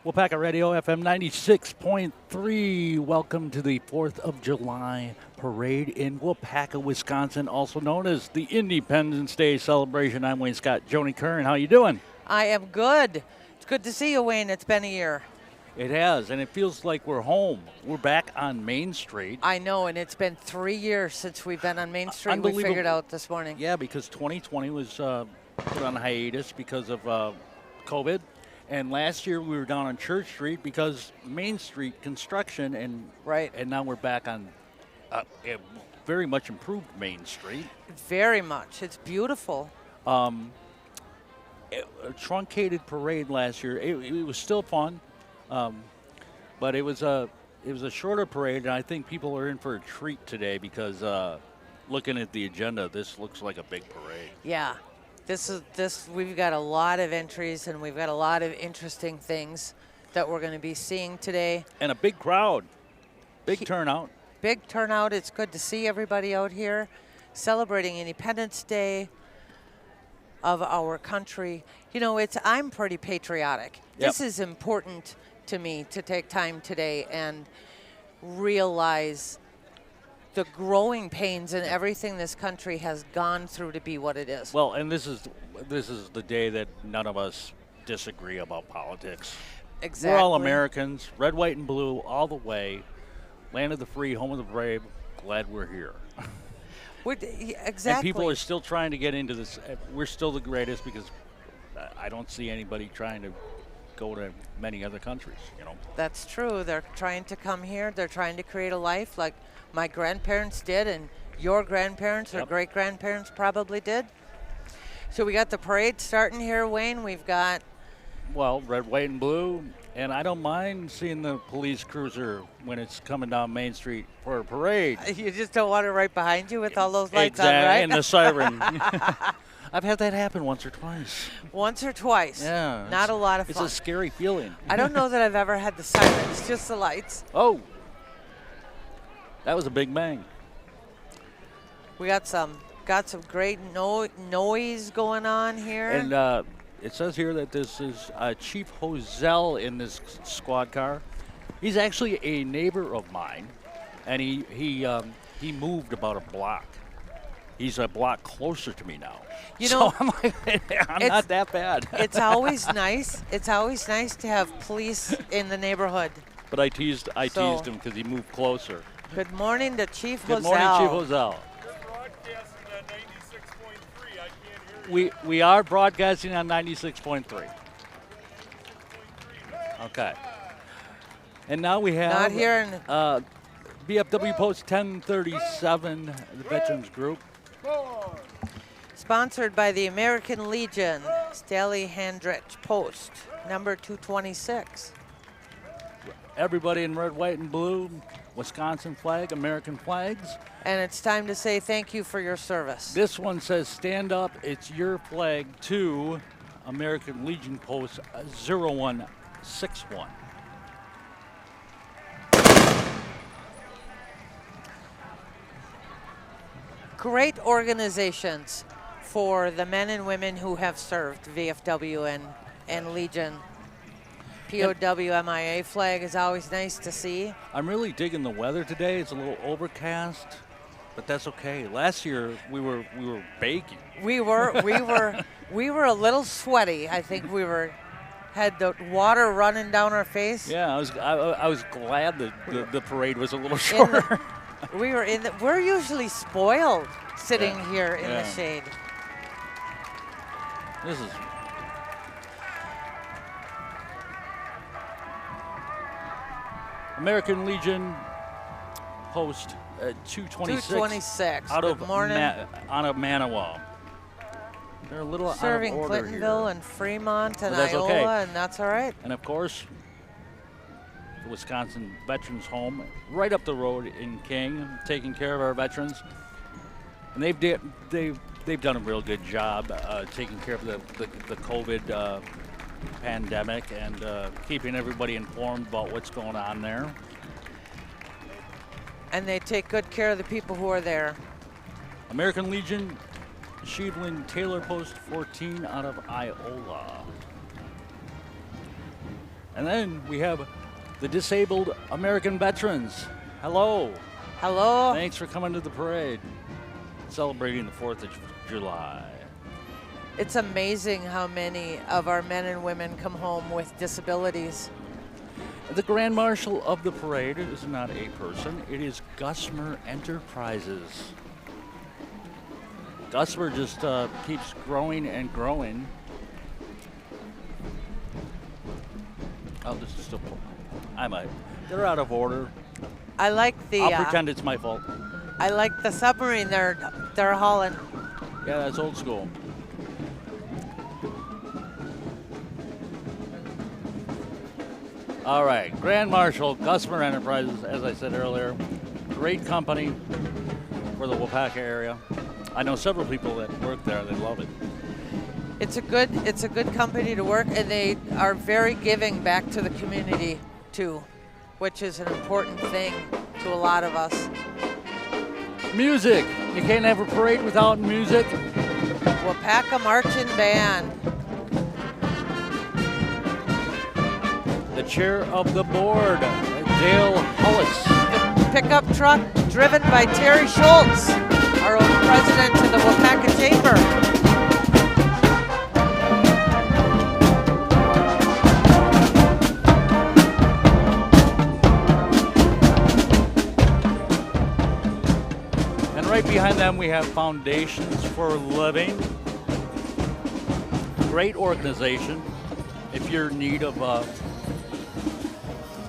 Waupaca Radio FM 96.3. Welcome to the 4th of July parade in Waupaca, Wisconsin, also known as the Independence Day celebration. I'm Wayne Scott. Joni Kern, how you doing? I am good. It's good to see you, Wayne. It's been a year. It has, and it feels like we're home. We're back on Main Street. I know, and it's been 3 years since we've been on Main Street. We figured out this morning. Yeah, because 2020 was put on hiatus because of COVID. And last year we were down on Church Street because Main Street construction, and right. And now we're back on a very much improved Main Street. Very much. It's beautiful. A truncated parade last year. It was still fun, but it was a shorter parade, and I think people are in for a treat today because looking at the agenda, this looks like a big parade. Yeah. We've got a lot of entries, and we've got a lot of interesting things that we're going to be seeing today. And a big crowd, big turnout. Big turnout. It's good to see everybody out here celebrating Independence Day of our country. You know, I'm pretty patriotic. Yep. This is important to me to take time today and realize the growing pains and everything this country has gone through to be what it is. Well, and this is the day that none of us disagree about politics. Exactly. We're all Americans, red, white, and blue, all the way. Land of the free, home of the brave. Glad we're here. Exactly. And people are still trying to get into this. We're still the greatest because I don't see anybody trying to go to many other countries, you know. That's true. They're trying to come here. They're trying to create a life like my grandparents did, and your grandparents or great-grandparents probably did. So we got the parade starting here, Wayne. We've got... Well, red, white, and blue. And I don't mind seeing the police cruiser when it's coming down Main Street for a parade. You just don't want it right behind you with all those lights exactly, on, right? And the siren. I've had that happen once or twice. Once or twice. Yeah. Not a lot of fun. It's a scary feeling. I don't know that I've ever had the sirens, just the lights. Oh. That was a big bang. We got some great noise going on here. And it says here that this is Chief Hozell in this squad car. He's actually a neighbor of mine, and he moved about a block. He's a block closer to me now. You know, so I'm like, I'm not that bad. It's always nice. It's always nice to have police in the neighborhood. But I teased him because he moved closer. Good morning to Chief Hozell. Good morning, Chief Hozell. We are broadcasting on 96.3. Okay. And now we have not here in BFW Post 1037, the Veterans Group. Sponsored by the American Legion, Stally Handrich Post, number 226. Everybody in red, white, and blue, Wisconsin flag, American flags. And it's time to say thank you for your service. This one says, stand up, it's your flag to American Legion Post 0161. Great organizations for the men and women who have served VFW and Legion. POW MIA flag is always nice to see. I'm really digging the weather today. It's a little overcast, but that's okay. Last year we were baking. We were a little sweaty. I think had the water running down our face. Yeah, I was glad that the parade was a little shorter. We're usually spoiled sitting here in the shade. This is American Legion Post 226 out of Manawa. They're a little serving out of order Clintonville here. and Fremont and That's Iola, okay. and that's all right. And of course, the Wisconsin Veterans Home, right up the road in King, taking care of our veterans. And they've done a real good job taking care of the COVID pandemic and keeping everybody informed about what's going on there. And they take good care of the people who are there. American Legion, Sheveling Taylor Post 14 out of Iola. And then we have the Disabled American Veterans. Hello. Hello. Thanks for coming to the parade. Celebrating the 4th of July. It's amazing how many of our men and women come home with disabilities. The Grand Marshal of the parade is not a person, it is Gusmer Enterprises. Gusmer just keeps growing and growing. Oh, this is still. I might. They're out of order. I like the. I'll pretend it's my fault. I like the submarine they're hauling. Yeah, that's old school. All right, Grand Marshal, Gusmer Enterprises, as I said earlier, great company for the Waupaca area. I know several people that work there; they love it. It's a good company to work, and they are very giving back to the community too, which is an important thing to a lot of us. Music. You can't have a parade without music. Waupaca Marching Band. The chair of the board, Dale Hullis. The pickup truck driven by Terry Schultz, our own president of the Waupaca Chamber. And right behind them we have Foundations for Living. Great organization. If you're in need of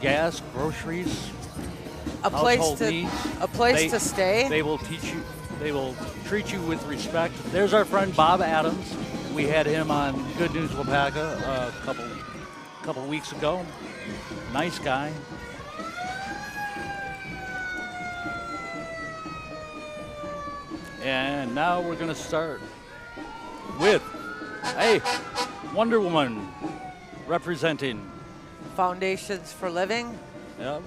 gas, groceries, household needs, a place to stay. They will teach you. They will treat you with respect. There's our friend Bob Adams. We had him on Good News Waupaca a couple weeks ago. Nice guy. And now we're going to start with, hey, Wonder Woman representing Foundations for Living. Yep.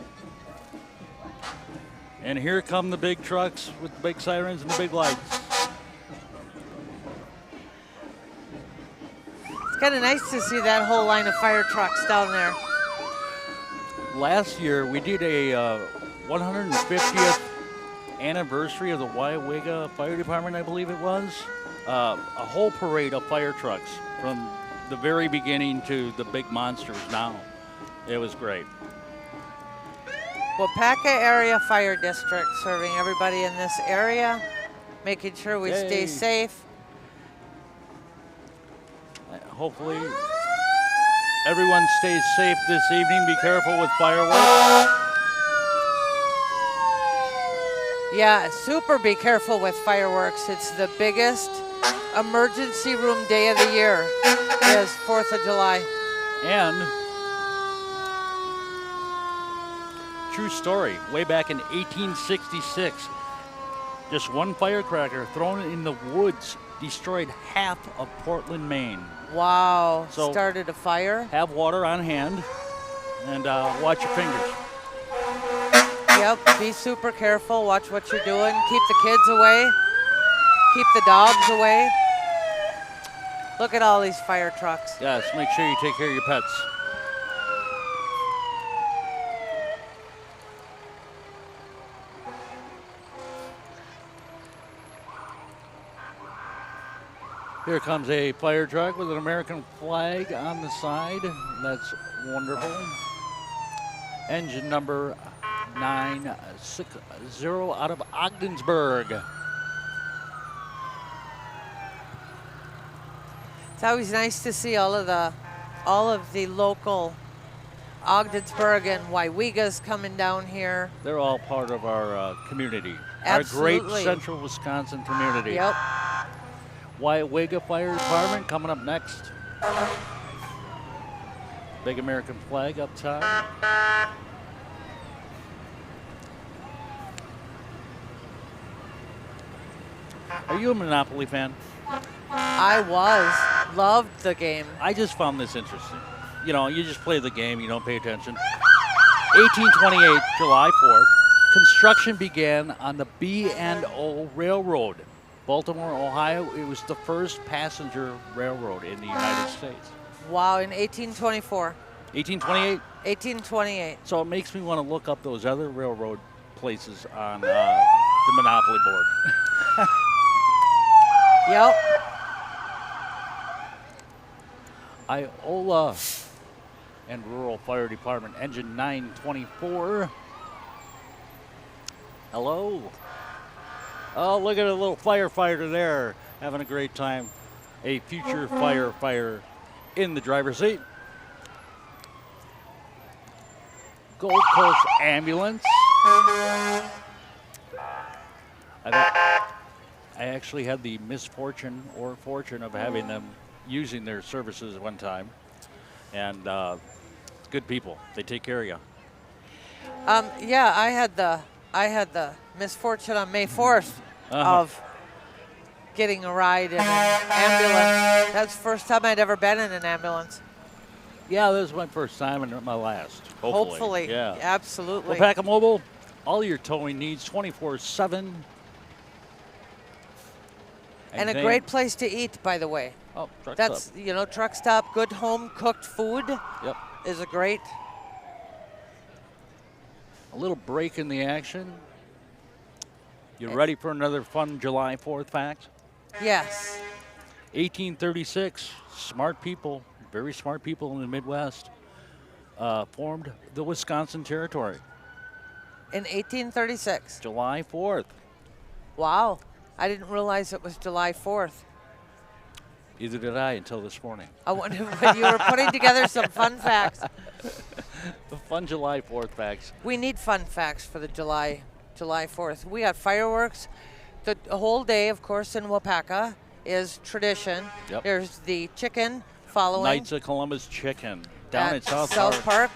And here come the big trucks with the big sirens and the big lights. It's kind of nice to see that whole line of fire trucks down there. Last year we did a 150th anniversary of the Waupaca Fire Department, I believe it was. A whole parade of fire trucks from the very beginning to the big monsters now. It was great. Waupaca Area Fire District, serving everybody in this area, making sure we stay safe. Hopefully everyone stays safe this evening. Be careful with fireworks. Yeah, super be careful with fireworks. It's the biggest emergency room day of the year, is 4th of July. And true story, way back in 1866, just one firecracker thrown in the woods destroyed half of Portland, Maine. Wow, So started a fire. Have water on hand and watch your fingers. Yep, be super careful, watch what you're doing, keep the kids away, keep the dogs away. Look at all these fire trucks. Yes, make sure you take care of your pets. Here comes a fire truck with an American flag on the side. That's wonderful. Engine number 960 out of Ogdensburg. It's always nice to see all of the local Ogdensburg and Waupaca's coming down here. They're all part of our community. Absolutely. Our great central Wisconsin community. Yep. Waupaca Fire Department coming up next. Big American flag up top. Are you a Monopoly fan? I was. Loved the game. I just found this interesting. You know, you just play the game, you don't pay attention. 1828, July 4th, construction began on the B&O Railroad. Baltimore, Ohio, it was the first passenger railroad in the United States. Wow, in 1824. 1828. 1828. So it makes me want to look up those other railroad places on the Monopoly board. Yep. Iola and Rural Fire Department, engine 924. Hello. Oh, look at a little firefighter there, having a great time. A future firefighter in the driver's seat. Gold Coast Ambulance. I actually had the misfortune or fortune of having them using their services one time, and good people. They take care of you. Yeah, I had the misfortune on May 4th of getting a ride in an ambulance. That's the first time I'd ever been in an ambulance. Yeah, this is my first time and my last. Hopefully. Yeah. Absolutely. Waupaca Mobile, all your towing needs 24/7. And a great place to eat, by the way. Oh, truck That's, stop. Truck stop, good home cooked food. Yep. Is a great. A little break in the action. You ready for another fun July 4th fact? Yes. 1836, smart people, very smart people in the Midwest, formed the Wisconsin Territory. In 1836. July 4th. Wow. I didn't realize it was July 4th. Either did I until this morning. I wonder when you were putting together some fun facts. The fun July 4th facts. We need fun facts for the July 4th. We got fireworks. The whole day, of course, in Waupaca is tradition. Yep. There's the chicken following. Knights of Columbus Chicken down at South Park.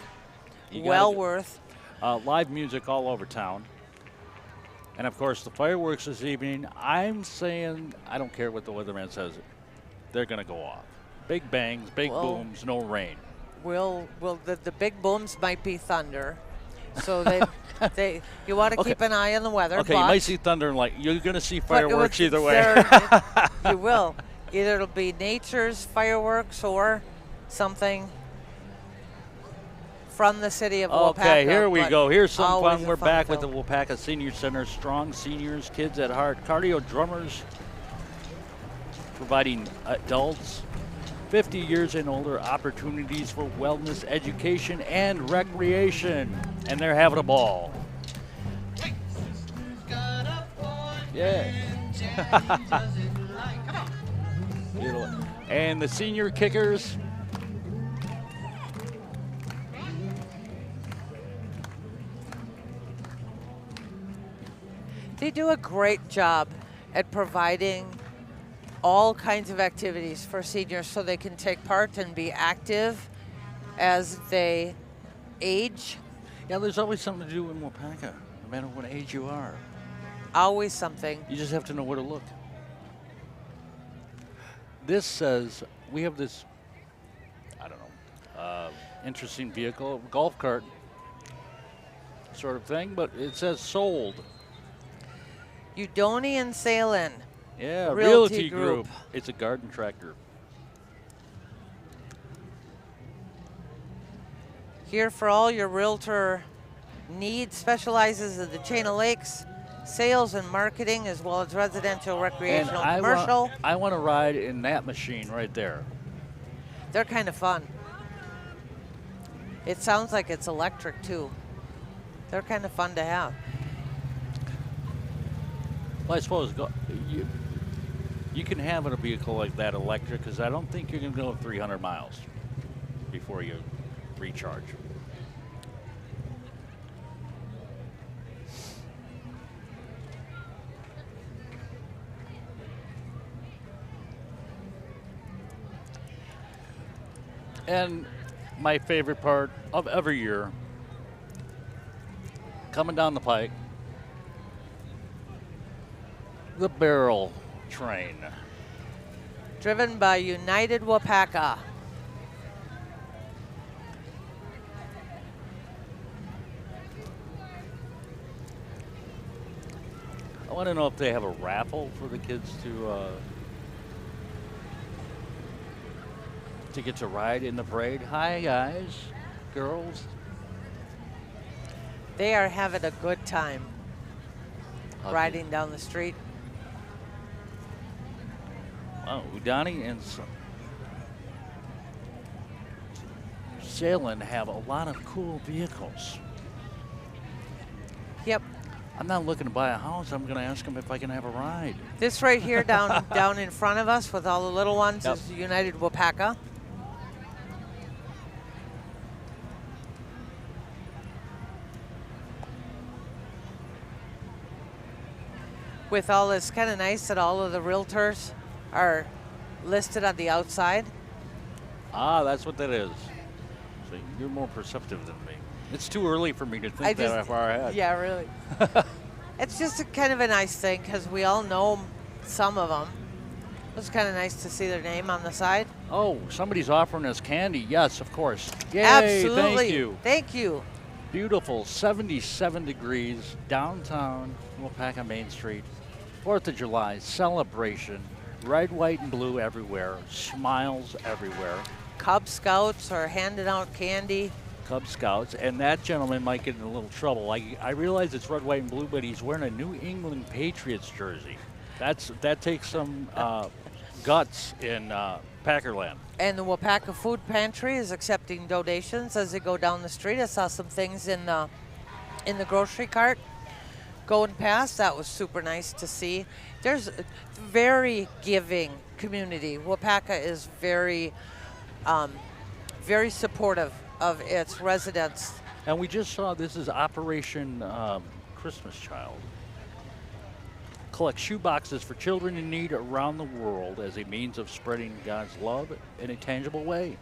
Well worth. Live music all over town. And, of course, the fireworks this evening, I'm saying, I don't care what the weatherman says, they're going to go off. Big bangs, big booms, no rain. The big booms might be thunder. So you want to keep an eye on the weather. Okay, you might see thunder and light. You're going to see fireworks either way. You will. Either it'll be nature's fireworks or something from the city of Waupaca. Okay, here we go. Here's some fun. We're back with the film. Waupaca Senior Center. Strong seniors, kids at heart. Cardio drummers, providing adults 50 years and older opportunities for wellness, education, and recreation. And they're having a ball. Yeah. And the senior kickers. They do a great job at providing all kinds of activities for seniors so they can take part and be active as they age. Yeah, there's always something to do in Waupaca, no matter what age you are. Always something. You just have to know where to look. This says, we have this, I don't know, interesting vehicle, golf cart sort of thing, but it says sold. Udonian Salin. Yeah, Realty Realty Group. It's a garden tractor. Here for all your realtor needs, specializes in the chain of lakes, sales and marketing, as well as residential, recreational, commercial. I want to ride in that machine right there. They're kind of fun. It sounds like it's electric too. They're kind of fun to have. Well, I suppose you can have a vehicle like that electric, because I don't think you're going to go 300 miles before you recharge. And my favorite part of every year, coming down the pike, the barrel train. Driven by United Waupaca. I want to know if they have a raffle for the kids to get to ride in the parade. Hi, guys. girls. They are having a good time riding down the street. Wow, Udani and Salem have a lot of cool vehicles. Yep. I'm not looking to buy a house. I'm going to ask them if I can have a ride. This right here down in front of us with all the little ones is United Waupaca. With all this, kind of nice that all of the realtors are listed on the outside. Ah, that's what that is. So you're more perceptive than me. It's too early for me to think that far ahead. Yeah, really. It's just a kind of a nice thing because we all know some of them. It's kind of nice to see their name on the side. Oh, somebody's offering us candy. Yes, of course. Yay, Absolutely. Thank you. Thank you. Beautiful, 77 degrees, downtown Waupaca Main Street. 4th of July celebration. Red, white, and blue everywhere. Smiles everywhere. Cub Scouts are handing out candy. Cub Scouts, and that gentleman might get in a little trouble. I realize it's red, white, and blue, but he's wearing a New England Patriots jersey. That takes some guts in Packerland. And the Waupaca Food Pantry is accepting donations as they go down the street. I saw some things in the grocery cart going past. That was super nice to see. There's a very giving community. Waupaca is very, very supportive of its residents. And we just saw this is Operation Christmas Child. Collect shoe boxes for children in need around the world as a means of spreading God's love in a tangible way.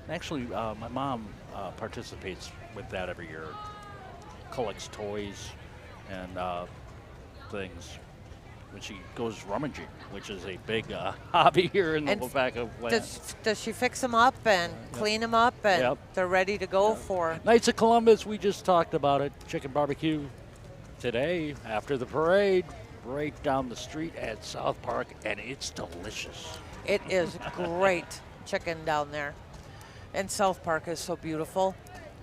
And actually, my mom participates with that every year. Collects toys and things when she goes rummaging, which is a big hobby here in the Waupaca land. Does she fix them up and clean them up and they're ready to go for? Knights of Columbus, we just talked about it. Chicken barbecue today after the parade. Right down the street at South Park, and it's delicious. It is great chicken down there. And South Park is so beautiful.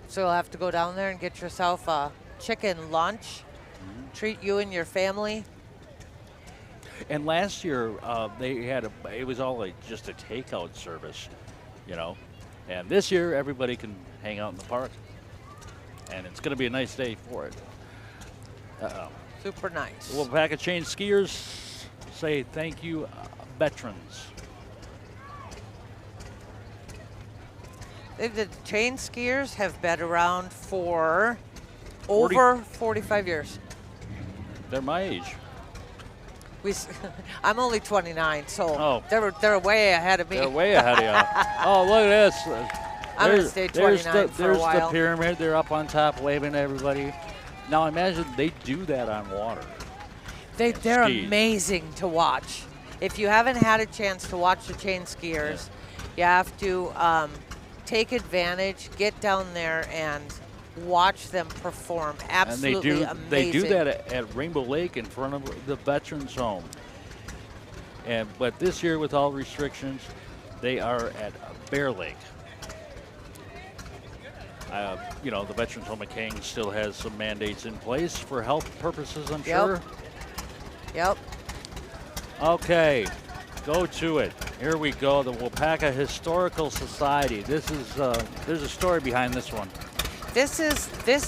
So you'll have to go down there and get yourself a chicken lunch. Treat you and your family. And last year, they had it was all just a takeout service, you know. And this year, everybody can hang out in the park. And it's going to be a nice day for it. Super nice. Waupaca Chain Skiers say thank you, veterans. The chain skiers have been around for over 45 years. They're my age. I'm only 29, so they're way ahead of me. They're way ahead of you. Oh, look at this. I'm going to stay 29 for a while. There's the pyramid. They're up on top waving at everybody. Now imagine they do that on water. They're amazing to watch. If you haven't had a chance to watch the chain skiers, you have to take advantage, get down there and watch them perform. Absolutely amazing. They do that at Rainbow Lake in front of the Veterans Home. But this year with all restrictions, they are at Bear Lake. The Veterans Home of King still has some mandates in place for health purposes, I'm sure. Yep. Okay, go to it. Here we go, the Waupaca Historical Society. This is, there's a story behind this one. This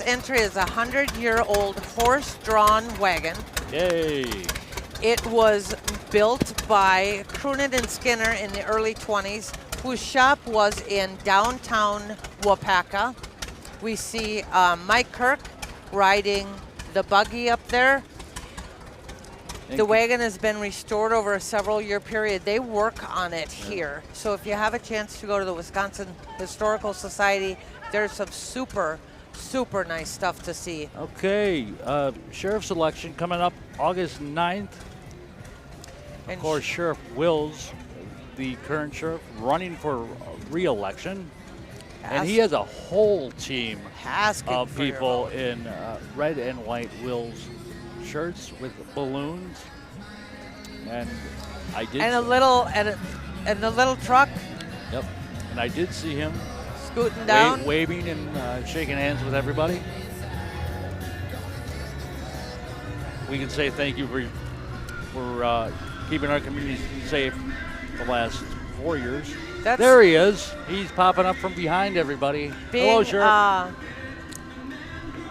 entry is a 100-year-old horse-drawn wagon. Yay. It was built by Cronin and Skinner in the early 20s, whose shop was in downtown Waupaca. We see Mike Kirk riding the buggy up there. The wagon has been restored over a several-year period. They work on it here. So if you have a chance to go to the Wisconsin Historical Society, there's some super, super nice stuff to see. Okay, sheriff's election coming up August 9th. Of course, Sheriff Wills, the current sheriff, running for re-election. And he has a whole team of people in red and white Wills shirts with balloons. And I did. And the little truck. Yep. And I did see him scooting down. waving and shaking hands with everybody. We can say thank you for keeping our community safe the last 4 years. There he is. He's popping up from behind everybody. Hello, Sheriff.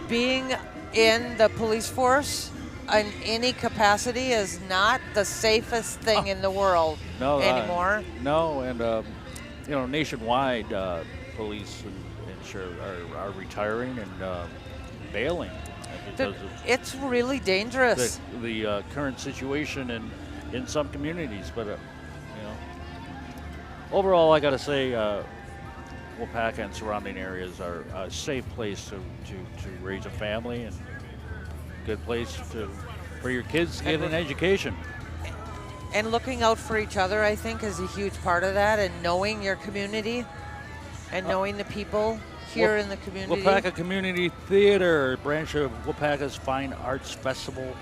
Being in the police force in any capacity is not the safest thing in the world anymore. No, and nationwide, police and sheriff are retiring and bailing. It's really dangerous. The current situation in some communities, but overall, I got to say, Waupaca and surrounding areas are a safe place to raise a family and good place for your kids to get an education. And looking out for each other, I think, is a huge part of that, and knowing your community and knowing the people here in the community. Waupaca Community Theater, a branch of Waupaca's Fine Arts Festival.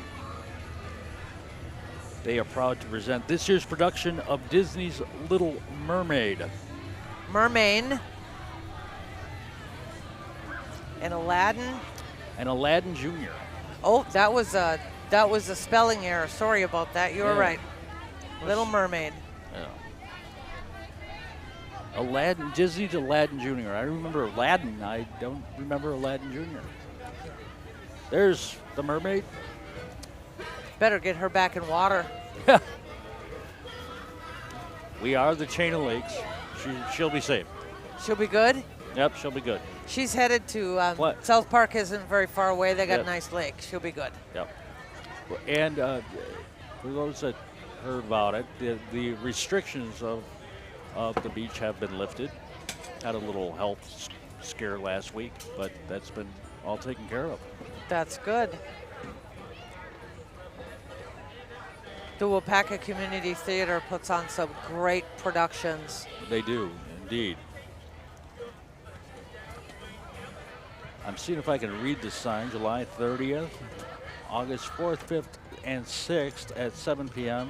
They are proud to present this year's production of Disney's Little Mermaid. Mermaid. And Aladdin. And Aladdin Jr. Oh, that was a spelling error. Sorry about that. You were right. Little Mermaid. Yeah. Aladdin, Disney's Aladdin Jr. I remember Aladdin. I don't remember Aladdin Jr. There's the mermaid. Better get her back in water. Yeah. We are the chain of lakes. She'll be safe. She'll be good? Yep, she'll be good. She's headed to South Park. Isn't very far away. They got a nice lake. She'll be good. Yep. And for those that heard about it, the restrictions of the beach have been lifted. Had a little health scare last week, but that's been all taken care of. That's good. The Waupaca Community Theater puts on some great productions. They do, indeed. I'm seeing if I can read the sign. July 30th, August 4th, 5th, and 6th at 7 p.m.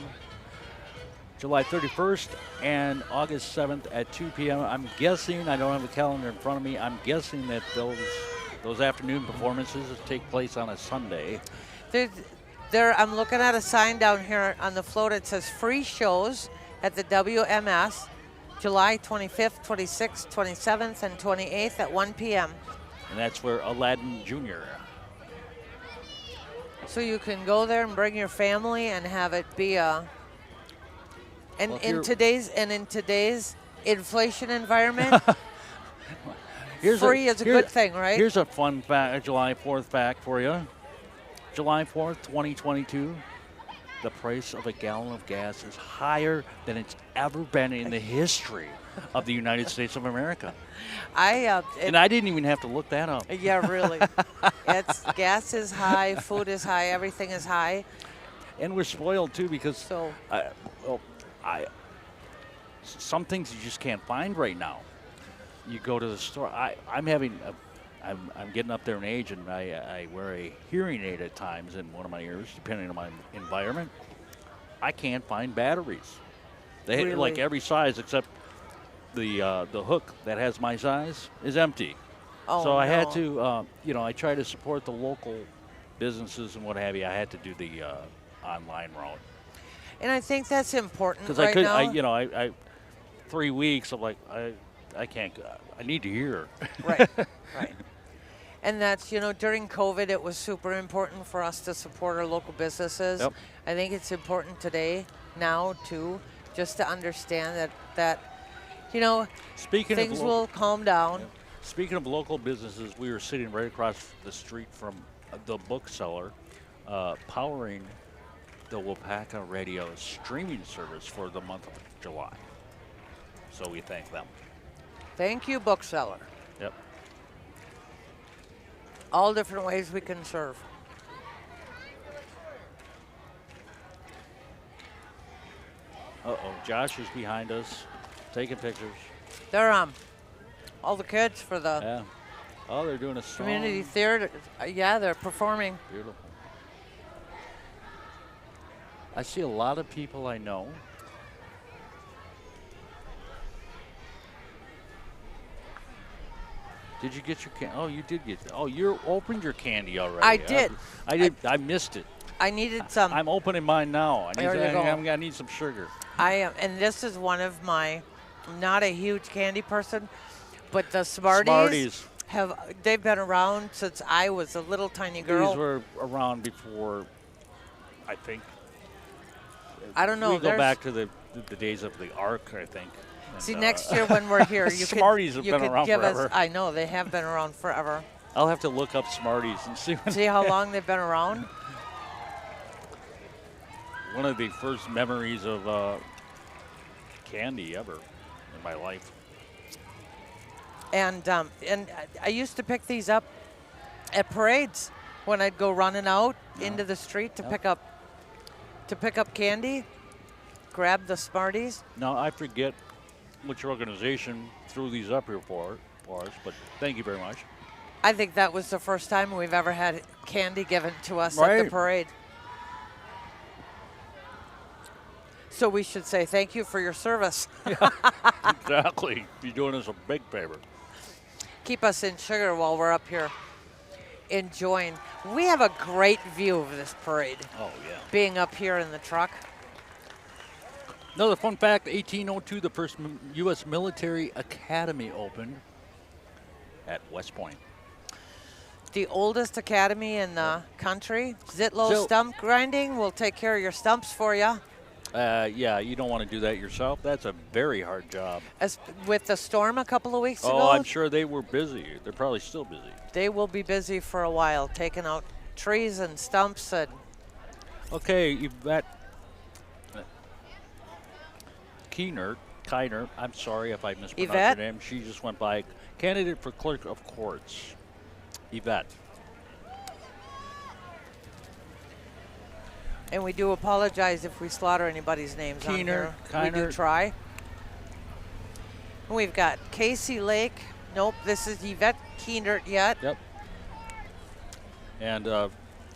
July 31st and August 7th at 2 p.m. I'm guessing, I don't have a calendar in front of me, I'm guessing that those afternoon performances take place on a Sunday. I'm looking at a sign down here on the float. It says free shows at the WMS, July 25th, 26th, 27th, and 28th at 1 p.m. And that's where Aladdin Jr. So you can go there and bring your family and have it be in today's inflation environment, free is a good thing, right? Here's a fun fact, a July 4th fact for you. July 4th, 2022, the price of a gallon of gas is higher than it's ever been in the history of the United States of America. And I didn't even have to look that up. Yeah, really. Gas is high, food is high, everything is high. And we're spoiled too because some things you just can't find right now. You go to the store. I'm getting up there in age, and I wear a hearing aid at times in one of my ears, depending on my environment. I can't find batteries. They really? Like every size except the hook that has my size is empty. Oh, so I had to, I try to support the local businesses and what have you. I had to do the online route. And I think that's important because right now. I 3 weeks. I'm like, I can't. I need to hear. Right. And that's, during COVID, it was super important for us to support our local businesses. Yep. I think it's important today, now, too, just to understand that things will calm down. Yeah. Speaking of local businesses, we were sitting right across the street from the bookseller, powering the Waupaca radio streaming service for the month of July. So we thank them. Thank you, bookseller. Yep. All different ways we can serve. Josh is behind us, taking pictures. They're all the kids for the they're doing a song. Community theater. Yeah, they're performing. Beautiful. I see a lot of people I know. Did you get your candy? Oh, you did get. Oh, you opened your candy already. I did. I did. I missed it. I needed some. I'm opening mine now. There you go. I need some sugar. I am, and this is one of my. I'm not a huge candy person, but the Smarties. They've been around since I was a little tiny girl. These were around before, I think. I don't know. We go back to the days of the Ark, I think. And, see, next year when we're here, Smarties have been around forever. I know they have been around forever. I'll have to look up Smarties and see how long they've been around. One of the first memories of candy ever in my life. And I used to pick these up at parades when I'd go running out into the street to pick up candy, grab the Smarties. Now I forget which organization threw these up here for us, but thank you very much. I think that was the first time we've ever had candy given to us at the parade. So we should say thank you for your service. Yeah, exactly. You're doing us a big favor. Keep us in sugar while we're up here enjoying. We have a great view of this parade. Oh, yeah. Being up here in the truck. Another fun fact, 1802, the first U.S. Military Academy opened at West Point. The oldest academy in the country. Zitlow Stump Grinding will take care of your stumps for you. Yeah, you don't want to do that yourself. That's a very hard job. As with the storm a couple of weeks ago. Oh, I'm sure they were busy. They're probably still busy. They will be busy for a while, taking out trees and stumps. And okay, Yvette Keinert, I'm sorry if I mispronounced her name. She just went by. Candidate for Clerk of Courts. Yvette. And we do apologize if we slaughter anybody's names on here. We do try. We've got Casey Lake. Nope, this is Yvette Keinert yet. Yep. And,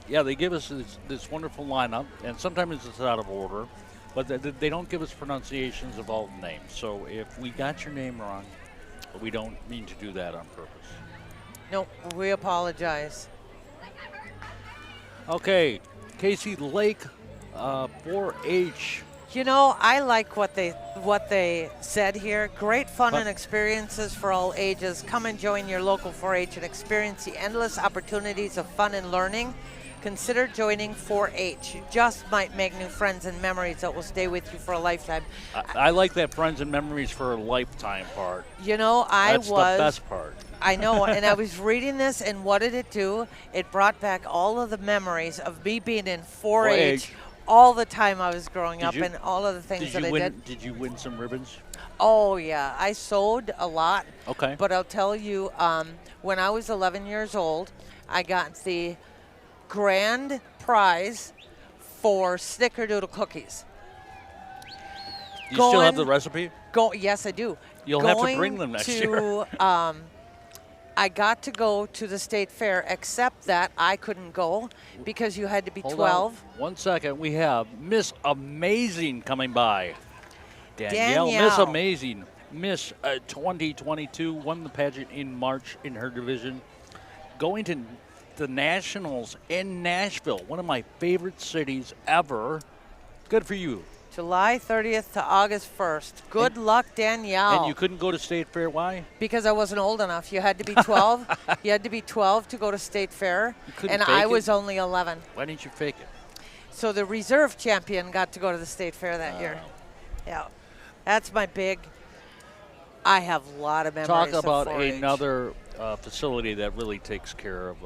yeah, they give us this wonderful lineup, and sometimes it's out of order, but they don't give us pronunciations of all the names. So if we got your name wrong, we don't mean to do that on purpose. Nope, we apologize. Okay. Casey Lake, 4-H. You know, I like what they said here. Great fun and experiences for all ages. Come and join your local 4-H and experience the endless opportunities of fun and learning. Consider joining 4-H. You just might make new friends and memories that will stay with you for a lifetime. I like that friends and memories for a lifetime part. You know, That's the best part. I know, and I was reading this, and what did it do? It brought back all of the memories of me being in 4-H all the time I was growing up and all of the things that I did. Did you win some ribbons? Oh, yeah. I sewed a lot. Okay. But I'll tell you, when I was 11 years old, I got the grand prize for snickerdoodle cookies. Do you still have the recipe? Yes, I do. You'll have to bring them next year. I got to go to the state fair, except that I couldn't go because you had to be 12. On 1 second. We have Miss Amazing coming by. Danielle. Miss Amazing. Miss 2022 won the pageant in March in her division. Going to the Nationals in Nashville, one of my favorite cities ever. Good for you. July 30th to August 1st. Good luck, Danielle. And you couldn't go to State Fair. Why? Because I wasn't old enough. You had to be 12. You had to be 12 to go to State Fair. And I was only 11. Why didn't you fake it? So the reserve champion got to go to the State Fair that year. Yeah. That's my big. I have a lot of memories. Talk about of 4-H. Another facility that really takes care of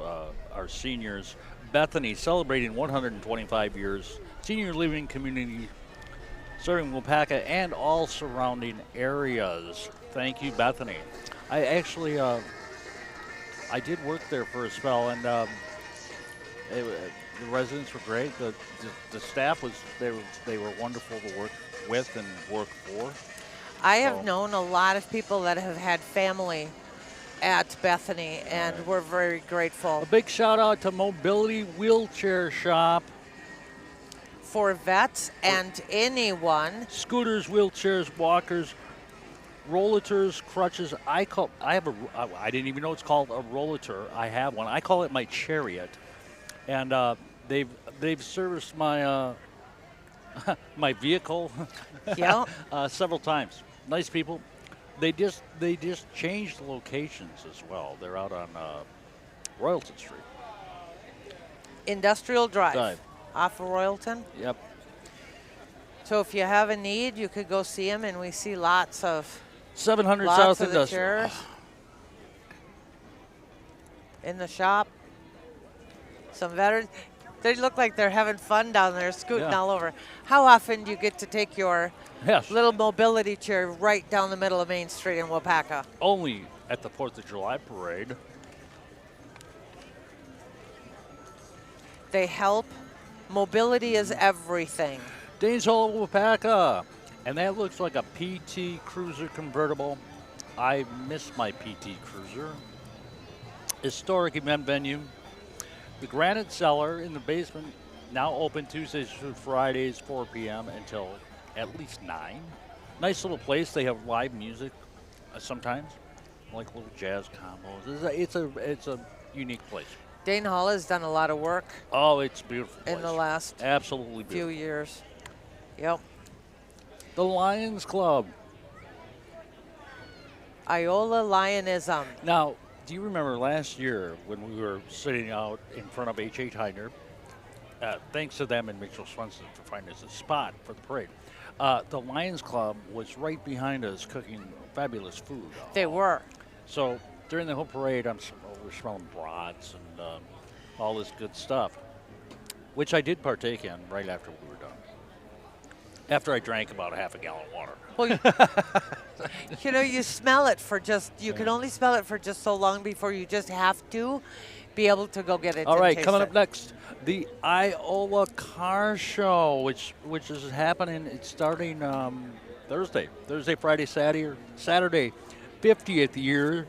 our seniors. Bethany celebrating 125 years. Senior living community serving Waupaca and all surrounding areas. Thank you, Bethany. I actually, I did work there for a spell, and the residents were great. The staff they were wonderful to work with and work for. I have known a lot of people that have had family at Bethany, and we're very grateful. A big shout out to Mobility Wheelchair Shop. For vets and anyone. Scooters, wheelchairs, walkers, rollators, crutches. I didn't even know it's called a rollator. I have one. I call it my chariot, and they've serviced my my vehicle Yeah. several times. Nice people. They just changed locations as well. They're out on Royalton Street. Industrial Drive. Drive. Off of Royalton. Yep. So if you have a need, you could go see them, and we see lots of 700 lots South of the Industrial. chairs in the shop. Some veterans. They look like they're having fun down there, scooting Yeah. all over. How often do you get to take your Yes. little mobility chair right down the middle of Main Street in Waupaca? Only at the 4th of July parade. They help. Mobility is everything. Danes Hall Waupaca. And that looks like a PT Cruiser convertible. I miss my PT Cruiser. Historic event venue. The Granite Cellar in the basement, now open Tuesdays through Fridays, 4 p.m. until at least 9. Nice little place. They have live music sometimes, like little jazz combos. It's a unique place. Dane Hall has done a lot of work Oh, it's a beautiful place. in the last Absolutely few beautiful. years. Yep. The Lions Club. Iola Lionism. Now, do you remember last year when we were sitting out in front of H.H. Heidner? Thanks to them and Mitchell Swenson for finding us a spot for the parade. The Lions Club was right behind us cooking fabulous food. They were. So during the whole parade, we're smelling brats and all this good stuff, which I did partake in right after we were done. After I drank about a half a gallon of water. Well, you smell it for you can only smell it for just so long before you just have to be able to go get it. All and right, taste coming it. up next, the Iola Car Show, which is happening. It's starting Thursday, Friday, Saturday, 50th year,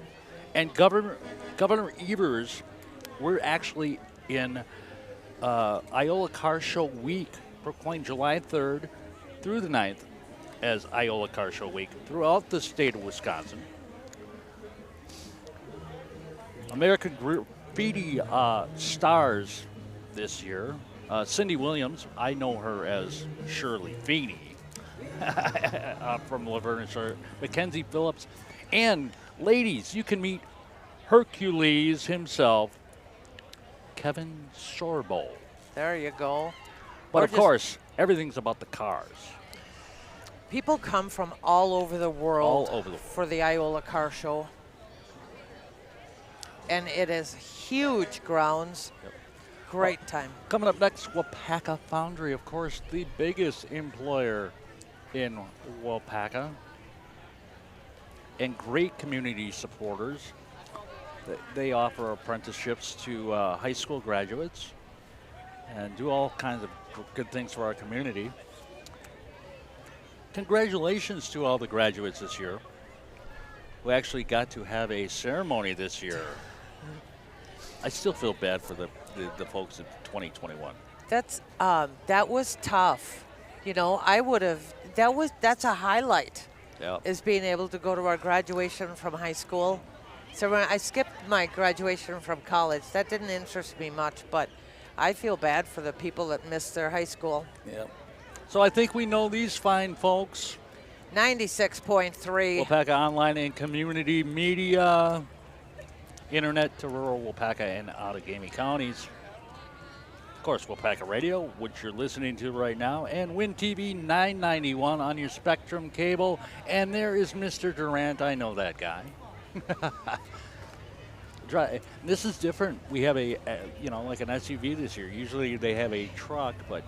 and Governor Evers. We're actually in Iola Car Show Week, proclaimed July 3rd through the 9th as Iola Car Show Week throughout the state of Wisconsin. American Graffiti stars this year. Cindy Williams, I know her as Shirley Feeney from Laverne and Shirley. Mackenzie Phillips. And ladies, you can meet Hercules himself, Kevin Sorbo. There you go. But Or of just- course, everything's about the cars. People come from all over the world All over the world. for the Iola Car Show. And it is huge grounds. Yep. Great time. Coming up next, Waupaca Foundry, of course, the biggest employer in Waupaca. And great community supporters. They offer apprenticeships to high school graduates and do all kinds of good things for our community. Congratulations to all the graduates this year. We actually got to have a ceremony this year. I still feel bad for the folks in 2021. That was tough. I would have. That's a highlight. Yeah. Is being able to go to our graduation from high school. So when I skipped my graduation from college. That didn't interest me much, but I feel bad for the people that missed their high school. Yeah. So I think we know these fine folks. 96.3. Waupaca Online and Community Media. Internet to rural Waupaca and Outagamie counties. Of course, Waupaca Radio, which you're listening to right now, and Win TV 991 on your Spectrum cable. And there is Mr. Durant. I know that guy. This is different. We have like an SUV this year. Usually they have a truck, but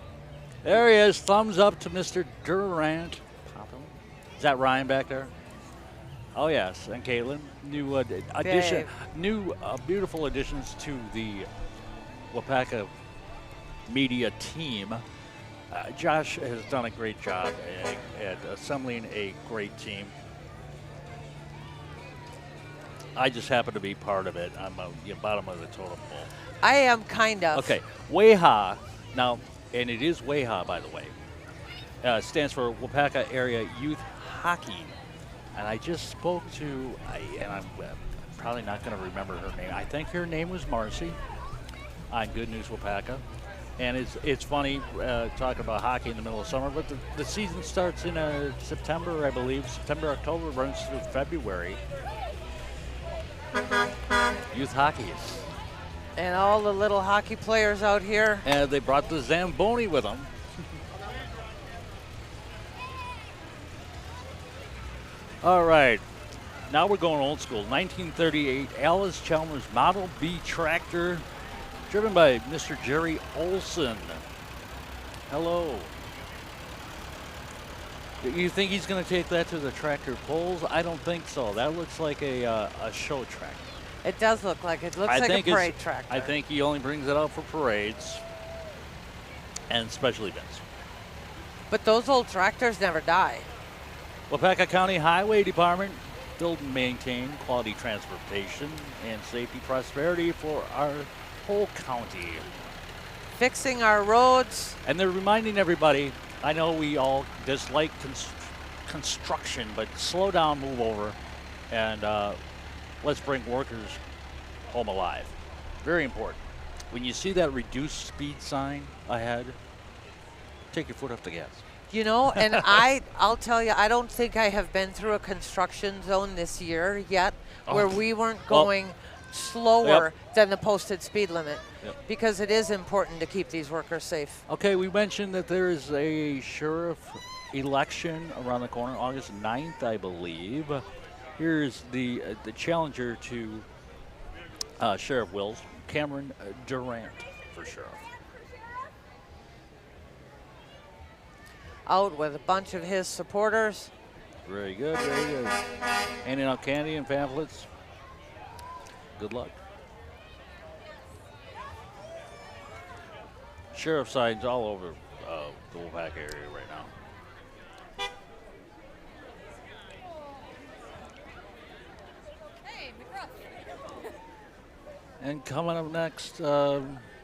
there he is. Thumbs up to Mr. Durant. Is that Ryan back there? Oh yes, and Caitlin. New addition, beautiful additions to the Waupaca media team. Josh has done a great job at assembling a great team. I just happen to be part of it. I'm the bottom of the totem pole. I am kind of. Okay, WAHA. Now, and it is WAHA, by the way. Stands for Waupaca Area Youth Hockey And I just spoke to, and I'm probably not going to remember her name. I think her name was Marcy on Good News Waupaca. And it's funny talking about hockey in the middle of summer, but the season starts in September, I believe. September, October, runs through February. Youth hockey. And all the little hockey players out here. And they brought the Zamboni with them. All right. Now we're going old school. 1938 Alice Chalmers Model B tractor, driven by Mr. Jerry Olson. Hello. You think he's going to take that to the tractor pulls? I don't think so. That looks like a show tractor. It does look like it. Looks like a parade tractor. I think he only brings it out for parades and special events. But those old tractors never die. Waupaca County Highway Department, build and maintain quality transportation and safety prosperity for our whole county. Fixing our roads. And they're reminding everybody, I know we all dislike construction, but slow down, move over, and let's bring workers home alive. Very important. When you see that reduced speed sign ahead, take your foot off the gas. You know, and I'll tell you, I don't think I have been through a construction zone this year yet where we weren't going slower than the posted speed limit, because it is important to keep these workers safe. Okay, we mentioned that there is a sheriff election around the corner, August 9th, I believe. Here's the challenger to Sheriff Wills, Cameron Durant for sheriff. Out with a bunch of his supporters. Very good, very good. Handing out candy and pamphlets. Good luck. Sheriff signs all over the Waupaca area right now. And coming up next,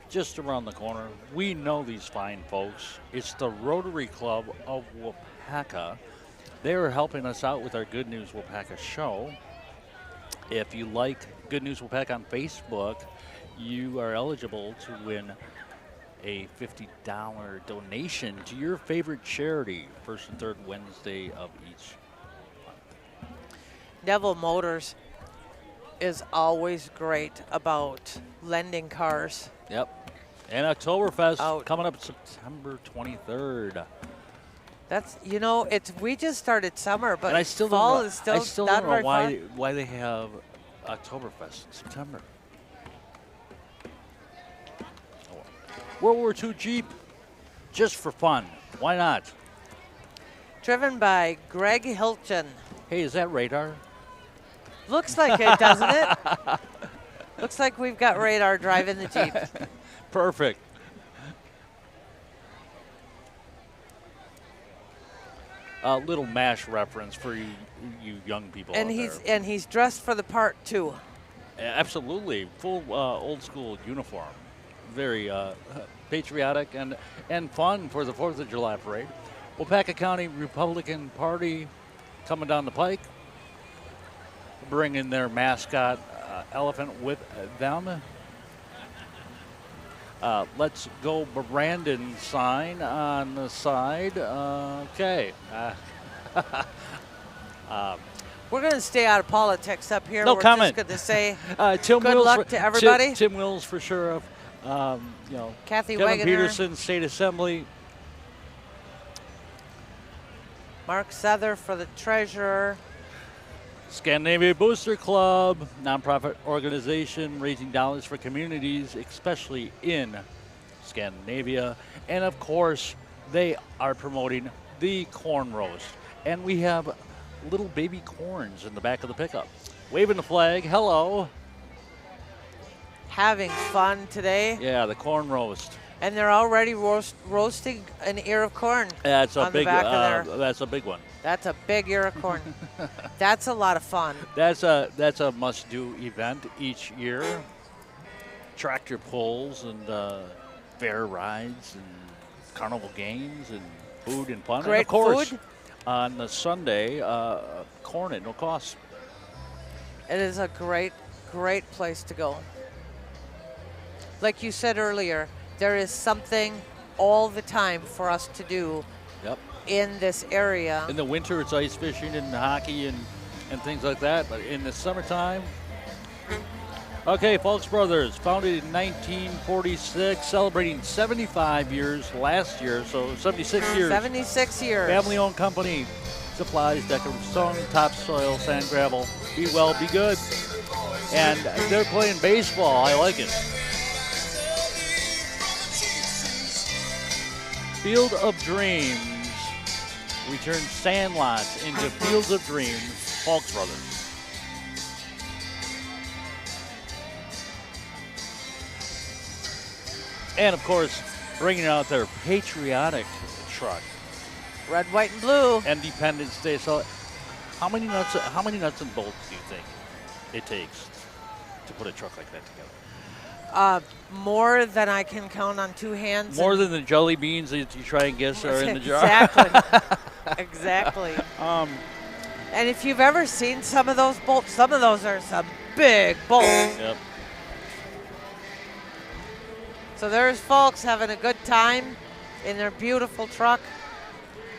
just around the corner, we know these fine folks. It's the Rotary Club of Waupaca. They are helping us out with our Good News Waupaca show. If you like Good News Waupaca on Facebook, you are eligible to win a $50 donation to your favorite charity, first and third Wednesday of each month. Neville Motors is always great about lending cars. Yep. And Oktoberfest coming up September 23rd. That's, you know, we just started summer, but I still fall don't know, is still I still not don't know very far. why they have Oktoberfest in September. World War II Jeep, just for fun. Why not? Driven by Greg Hilton. Hey, is that radar? Looks like it, doesn't it? Looks like we've got radar driving the Jeep. Perfect. A little MASH reference for you young people and out there. And he's dressed for the part too. Absolutely, full old school uniform, very patriotic and fun for the 4th of July parade. Waupaca County Republican Party coming down the pike, bringing their mascot elephant with them. Let's go Brandon sign on the side. Okay. We're going to stay out of politics up here. No comment. We're just going to say Tim good Wills luck to everybody. Tim Wills for sheriff. Kathy Kevin Wegener. Peterson, State Assembly. Mark Souther for the treasurer. Scandinavia Booster Club, nonprofit organization raising dollars for communities, especially in Scandinavia. And of course, they are promoting the corn roast. And we have little baby corns in the back of the pickup. Waving the flag, hello. Having fun today. Yeah, the corn roast. And they're already roasting an ear of corn. That's a big. That's a big one. That's a big ear of corn. That's a lot of fun. That's a must-do event each year. Tractor pulls and fair rides and carnival games and food and fun. Great and of course, food. on the Sunday, corn at no cost. It is a great, great place to go. Like you said earlier, there is something all the time for us to do Yep. in this area. In the winter, it's ice fishing and hockey and things like that. But in the summertime, okay, Fulks Brothers, founded in 1946, celebrating 75 years last year, so 76 years. 76 years. Family-owned company, supplies decorative stone, topsoil, sand, gravel. Be well, be good. And they're playing baseball. I like it. Field of Dreams. We turn sandlots into Fields of Dreams. Fulks Brothers. And of course, bringing out their patriotic truck. Red, white, and blue. Independence Day. So, how many nuts and bolts do you think it takes to put a truck like that together? More than I can count on two hands. More than the jelly beans that you try and guess are in the jar. Exactly. Exactly. And if you've ever seen some of those bolts, some of those are some big bolts. Yep. So there's folks having a good time in their beautiful truck.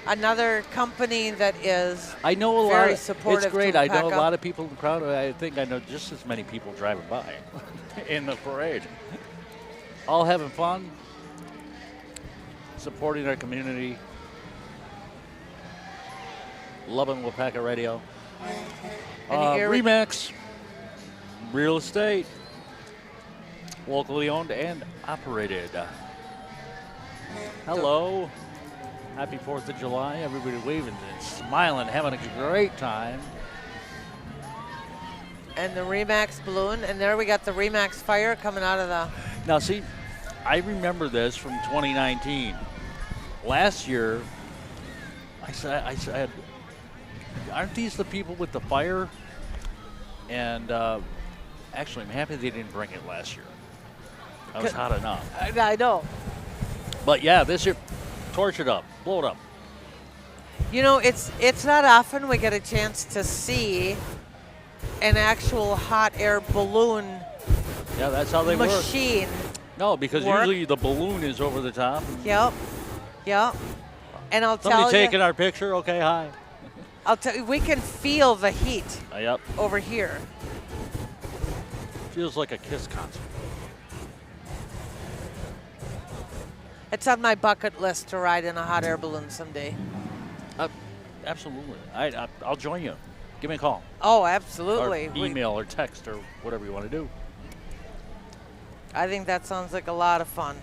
Another company that is I know a very lot. supportive. It's great. To I know a Waupaca. lot of people in the crowd. I think I know just as many people driving by in the parade. All having fun, supporting our community, loving Waupaca radio. Remax, real estate, locally owned and operated. Hello. Happy 4th of July. Everybody waving and smiling, having a great time. And the Remax balloon. And there we got the Remax fire coming out of the... Now, see, I remember this from 2019. Last year, I said, aren't these the people with the fire? And actually, I'm happy they didn't bring it last year. That was hot enough. I know. But yeah, this year, torch it up, blow it up. You know, it's not often we get a chance to see an actual hot air balloon Yeah, that's how they work. machine. No, because work. usually the balloon is over the top. Yep. Yep. And I'll Somebody tell taking you, our picture? Okay, hi. I'll tell you, we can feel the heat Yep. over here. Feels like a Kiss concert. It's on my bucket list to ride in a hot air balloon someday. Absolutely. I'll join you. Give me a call. Oh, absolutely. Or email or text or whatever you want to do. I think that sounds like a lot of fun.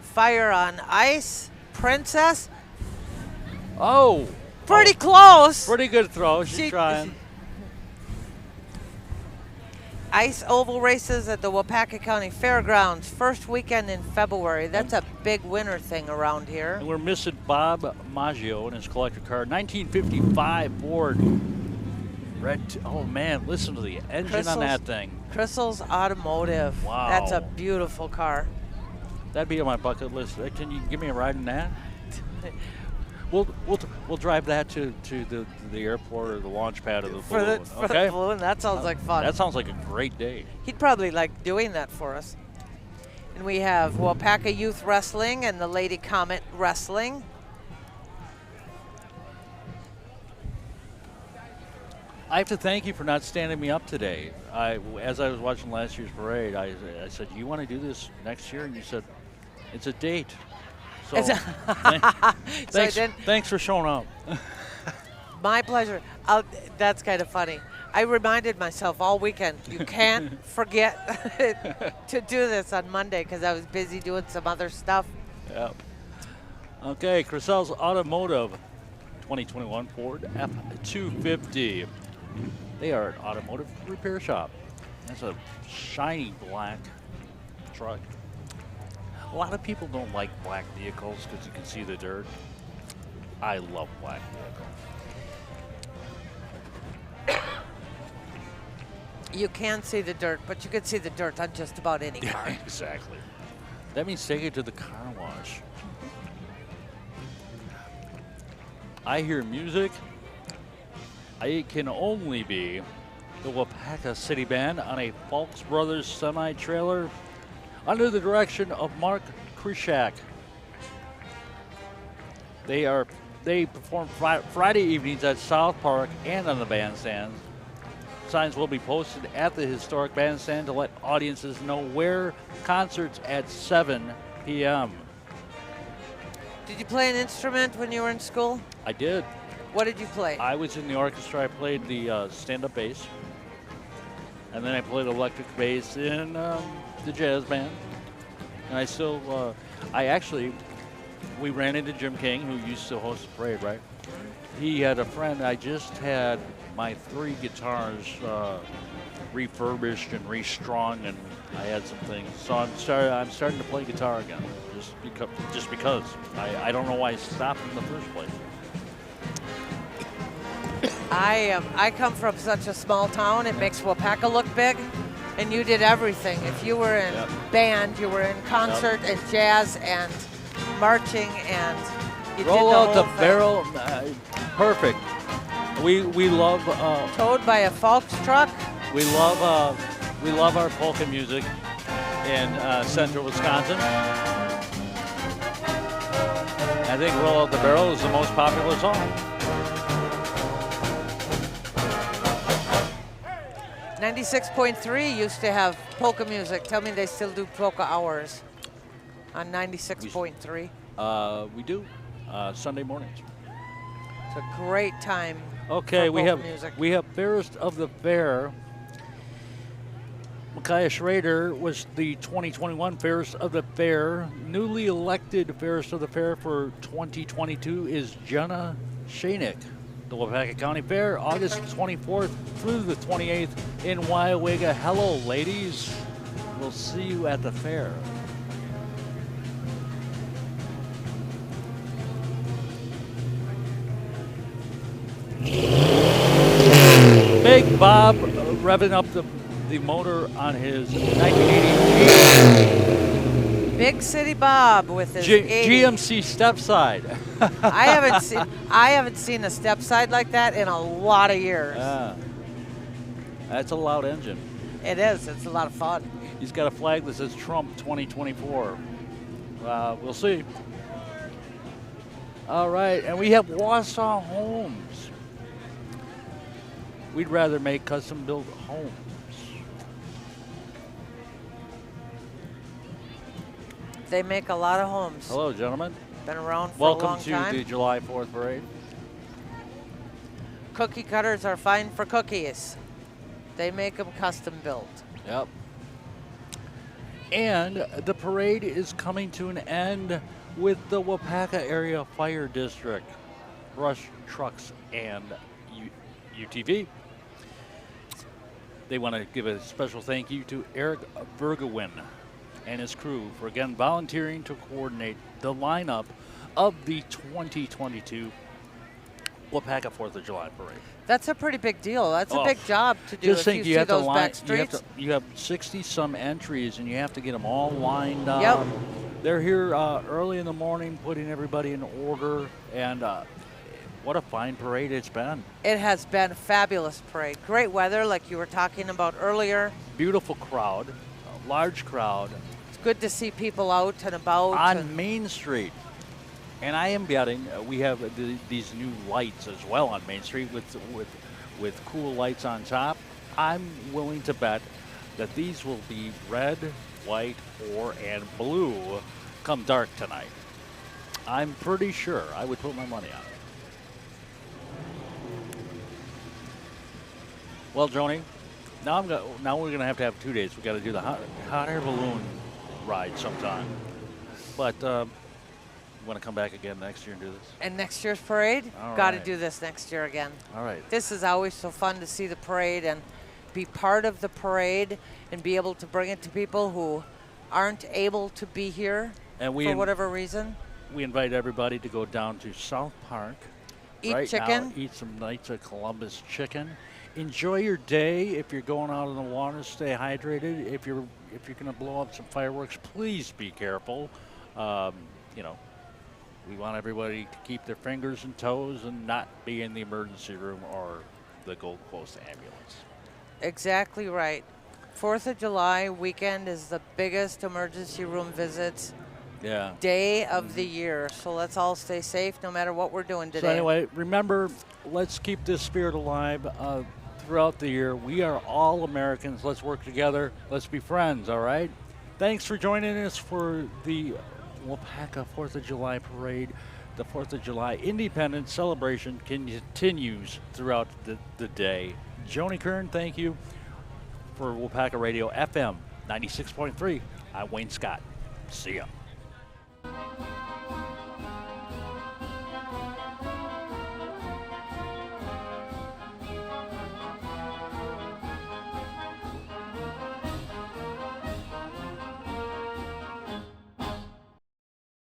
Fire on Ice, Princess. Oh. Pretty close. Pretty good throw. She's trying. Ice oval races at the Waupaca County Fairgrounds, first weekend in February. That's a big winter thing around here. And we're missing Bob Maggio and his collector car. 1955 Ford. Oh, man, listen to the engine on that thing. Crystal's Automotive. Wow. That's a beautiful car. That'd be on my bucket list. Can you give me a ride in that? We'll drive that to the airport or the launch pad of the balloon. For the balloon, that sounds like fun. That sounds like a great day. He'd probably like doing that for us. And we have Waupaca Youth Wrestling and the Lady Comet Wrestling. I have to thank you for not standing me up today. As I was watching last year's parade, I said, "You want to do this next year?" And you said, "It's a date." So, thanks for showing up. My pleasure. That's kind of funny. I reminded myself all weekend, you can't forget to do this on Monday because I was busy doing some other stuff. Yep. Okay, Crissel's Automotive 2021 Ford F-250. They are an automotive repair shop. That's a shiny black truck. A lot of people don't like black vehicles because you can see the dirt. I love black vehicles. You can see the dirt, but you can see the dirt on just about any car. Exactly. That means take it to the car wash. I hear music. It can only be the Waupaca City Band on a Falks Brothers semi-trailer under the direction of Mark Krishak. They perform Friday evenings at South Park and on the bandstand. Signs will be posted at the historic bandstand to let audiences know where. Concerts at 7 p.m. Did you play an instrument when you were in school? I did. What did you play? I was in the orchestra. I played the stand-up bass. And then I played electric bass in the jazz band. And I still, we ran into Jim King, who used to host the parade, right? He had a friend. I just had my 3 guitars refurbished and restrung, and I had some things. So I'm starting to play guitar again, just because. I don't know why I stopped in the first place. I come from such a small town. It makes Waupaca look big, and you did everything. If you were in band, you were in concert and jazz and marching, and you Roll did out the whole thing. barrel. Perfect. We love Towed by a Falks truck. we love our polka music in central Wisconsin. I think "Roll Out the Barrel" is the most popular song. 96.3 used to have polka music. Tell me they still do polka hours on 96.3. We do Sunday mornings. It's a great time. Okay, for polka music. we have Fairest of the Fair. Micaiah Schrader was the 2021 Fairest of the Fair. Newly elected Fairest of the Fair for 2022 is Jenna Shanick. The Waupaca County Fair, August 24th through the 28th in Iowa. Hello, ladies. We'll see you at the fair. Big Bob revving up the motor on his 1980 Big City Bob with his 80. GMC step side. I haven't seen a step side like that in a lot of years. That's a loud engine. It is. It's a lot of fun. He's got a flag that says Trump 2024. We'll see. All right, and we have Wausau Homes. We'd rather make custom-built homes. They make a lot of homes. Hello, gentlemen. Been around for Welcome a long to time. the July 4th parade. Cookie cutters are fine for cookies. They make them custom built. Yep. And the parade is coming to an end with the Waupaca Area Fire District, brush trucks, and UTV. They want to give a special thank you to Eric Bergewin and his crew for again volunteering to coordinate the lineup of the 2022 Waupaca 4th of July parade. That's a pretty big deal. That's a big job to do. Just if think you you see have to those line. back streets. You have 60 some entries, and you have to get them all lined up. Yep. They're here early in the morning, putting everybody in order, and what a fine parade it's been. It has been a fabulous parade. Great weather, like you were talking about earlier. Beautiful crowd, a large crowd. It's good to see people out and about. On Main Street. And I am betting we have these new lights as well on Main Street with cool lights on top. I'm willing to bet that these will be red, white, and blue come dark tonight. I'm pretty sure. I would put my money on it. Well, Joni, now we're gonna have to have 2 days. We got to do the hot air balloon ride sometime. But want to come back again next year and do this? And next year's parade, All got to right. do this next year again. All right. This is always so fun to see the parade and be part of the parade and be able to bring it to people who aren't able to be here And for whatever reason. We invite everybody to go down to South Park. Eat right chicken. Now, eat some Knights of Columbus chicken. Enjoy your day. If you're going out in the water, stay hydrated. If you're going to blow up some fireworks, please be careful. We want everybody to keep their fingers and toes and not be in the emergency room or the Gold Coast ambulance. Exactly right. 4th of July weekend is the biggest emergency room visits Yeah. day of the year. So let's all stay safe no matter what we're doing today. So anyway, remember, let's keep this spirit alive throughout the year. We are all Americans. Let's work together. Let's be friends, all right? Thanks for joining us for the Waupaca 4th of July parade. The 4th of July Independence celebration continues throughout the day. Joni Kern, thank you. For Waupaca Radio FM 96.3, I'm Wayne Scott. See ya.